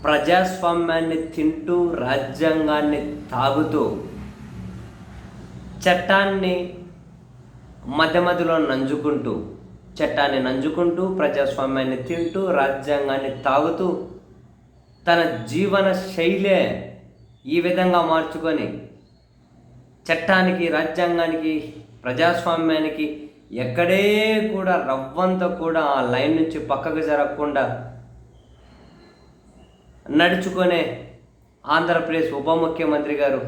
ప్రజాస్వామ్యాన్ని తింటూ రాజ్యాంగాన్ని తాగుతూ చట్టాన్ని మధ్య మధ్యలో నంజుకుంటూ ప్రజాస్వామ్యాన్ని తింటూ రాజ్యాంగాన్ని తాగుతూ తన జీవన శైలే ఈ విధంగా మార్చుకొని చట్టానికి, రాజ్యాంగానికి, ప్రజాస్వామ్యానికి ఎక్కడే కూడా రవ్వంత కూడా ఆ లైన్ నుంచి పక్కకు జరగకుండా నడుచుకునే ఆంధ్రప్రదేశ్ ఉప ముఖ్యమంత్రి గారు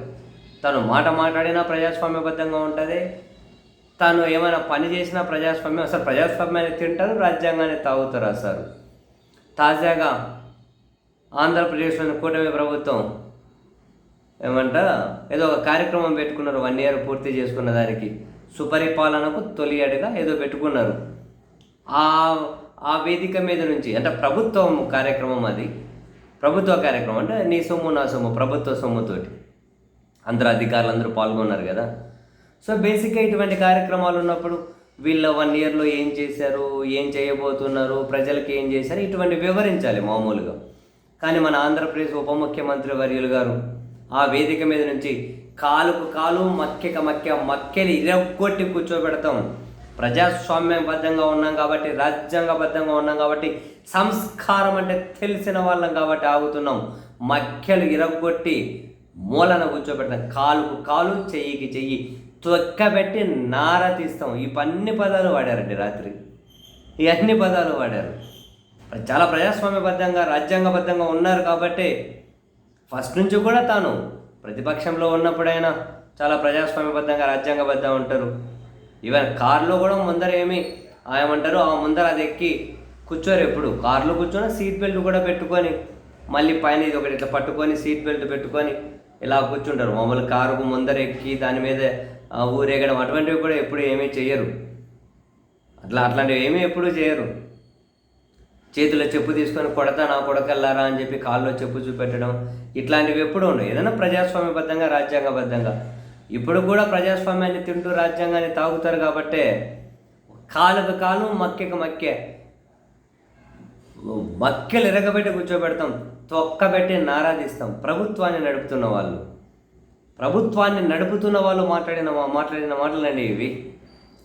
తను మాట మాట్లాడినా ప్రజాస్వామ్యబద్ధంగా ఉంటుంది, తాను ఏమైనా పని చేసినా ప్రజాస్వామ్యం, అసలు ప్రజాస్వామ్యాన్ని తింటారు, రాజ్యాంగాన్ని తాగుతారు. అసలు తాజాగా ఆంధ్రప్రదేశ్లోని కూటమి ప్రభుత్వం ఏదో ఒక కార్యక్రమం పెట్టుకున్నారు. 1 year పూర్తి చేసుకున్న దానికి సుపరిపాలనకు తొలి అడుగా ఏదో పెట్టుకున్నారు. ఆ వేదిక మీద నుంచి అంటే ప్రభుత్వ కార్యక్రమం అంటే నీ సొమ్ము నా సొమ్ము, ప్రభుత్వ సొమ్ముతోటి అందరూ అధికారులందరూ పాల్గొన్నారు కదా. సో బేసిక్గా ఇటువంటి కార్యక్రమాలు ఉన్నప్పుడు వీళ్ళు 1 yearలో ఏం చేశారు, ఏం చేయబోతున్నారు, ప్రజలకు ఏం చేశారు, ఇటువంటి వివరించాలి మామూలుగా. కానీ మన ఆంధ్రప్రదేశ్ ఉప ముఖ్యమంత్రి వర్యులు గారు ఆ వేదిక మీద నుంచి కాలుకు కాలు మక్కెలు ఇరగొట్టి కూర్చోబెడతాం. ప్రజాస్వామ్యబద్ధంగా ఉన్నాం కాబట్టి, రాజ్యాంగబద్ధంగా ఉన్నాం కాబట్టి, సంస్కారం అంటే తెలిసిన వాళ్ళం కాబట్టి ఆగుతున్నాం. మక్కెలు ఇరగొట్టి మూలన కూర్చోబెడతాం. కాలుకు కాలు, చెయ్యికి చెయ్యి తొక్కబెట్టి నార తీస్తాం. ఈ అన్ని పదాలు వాడారండి రాత్రి. ఈ అన్ని పదాలు వాడారు. చాలా ప్రజాస్వామ్యబద్ధంగా, రాజ్యాంగబద్ధంగా ఉన్నారు కాబట్టి ఫస్ట్ నుంచి కూడా తాను ప్రతిపక్షంలో ఉన్నప్పుడైనా చాలా ప్రజాస్వామ్యబద్ధంగా, రాజ్యాంగబద్ధంగా ఉంటారు. ఈవెన్ కారులో కూడా ముందర ఆ ముందర అది ఎక్కి కూర్చోరు. ఎప్పుడు కారులో కూర్చొని సీట్ బెల్ట్ కూడా పెట్టుకొని, మళ్ళీ పైన ఇది ఒకటి ఇట్లా పట్టుకొని సీట్ బెల్ట్ పెట్టుకొని ఇలా కూర్చుంటారు. మామూలు కారుకు ముందర ఎక్కి దాని మీద ఊరేగడం అటువంటివి కూడా ఎప్పుడు ఏమీ చేయరు. అట్లాంటివి ఏమీ ఎప్పుడూ చేయరు. చేతిలో చెప్పు తీసుకొని కొడతా నా కొడకల్లారా అని చెప్పి కాల్లో చెప్పు చూపెట్టడం ఇట్లాంటివి ఎప్పుడూ ఉండవు. ఏదైనా ప్రజాస్వామ్యబద్ధంగా, రాజ్యాంగబద్ధంగా. ఇప్పుడు కూడా ప్రజాస్వామ్యాన్ని తింటూ రాజ్యాంగాన్ని తాగుతారు కాబట్టే కాలుకు కాలు, మక్కెలు ఎరగబెట్టి కూర్చోబెడతాం, తొక్కబెట్టి నారాధిస్తాం. ప్రభుత్వాన్ని నడుపుతున్న వాళ్ళు మాట్లాడిన మాటలండి ఇవి.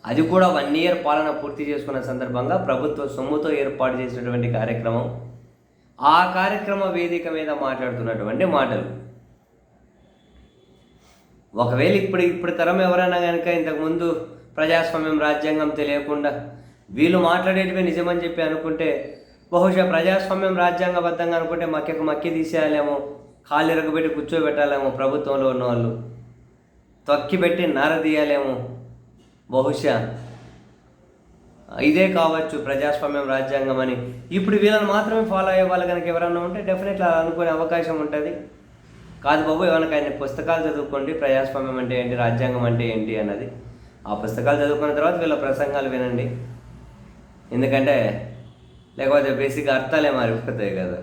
అది కూడా 1 year పాలన పూర్తి చేసుకున్న సందర్భంగా ప్రభుత్వ సొమ్ముతో ఏర్పాటు చేసినటువంటి కార్యక్రమం. ఆ కార్యక్రమ వేదిక మీద మాట్లాడుతున్నటువంటి మాటలు. ఒకవేళ ఇప్పుడు తరం ఎవరైనా కనుక ఇంతకుముందు ప్రజాస్వామ్యం, రాజ్యాంగం తెలియకుండా వీళ్ళు మాట్లాడేటివే నిజమని చెప్పి అనుకుంటే, బహుశా ప్రజాస్వామ్యం రాజ్యాంగబద్ధంగా అనుకుంటే మక్కి తీసేయాలేమో, కాళ్ళు ఇరగబెట్టి కూర్చోబెట్టాలేమో, ప్రభుత్వంలో ఉన్నవాళ్ళు తొక్కిపెట్టి నారదీయాలేమో. బహుశా ఇదే కావచ్చు ప్రజాస్వామ్యం, రాజ్యాంగం అని. ఇప్పుడు వీళ్ళని మాత్రమే ఫాలో అయ్యే వాళ్ళు కనుక ఎవరన్నా ఉంటే డెఫినెట్లీ అనుకునే అవకాశం ఉంటుంది. కాదు బాబు, ఎవరికి ఆయన పుస్తకాలు చదువుకోండి, ప్రజాస్వామ్యం అంటే ఏంటి, రాజ్యాంగం అంటే ఏంటి అన్నది. ఆ పుస్తకాలు చదువుకున్న తర్వాత వీళ్ళ ప్రసంగాలు వినండి. ఎందుకంటే లేకపోతే బేసిక్గా అర్థాలే మారిపోతాయి కదా.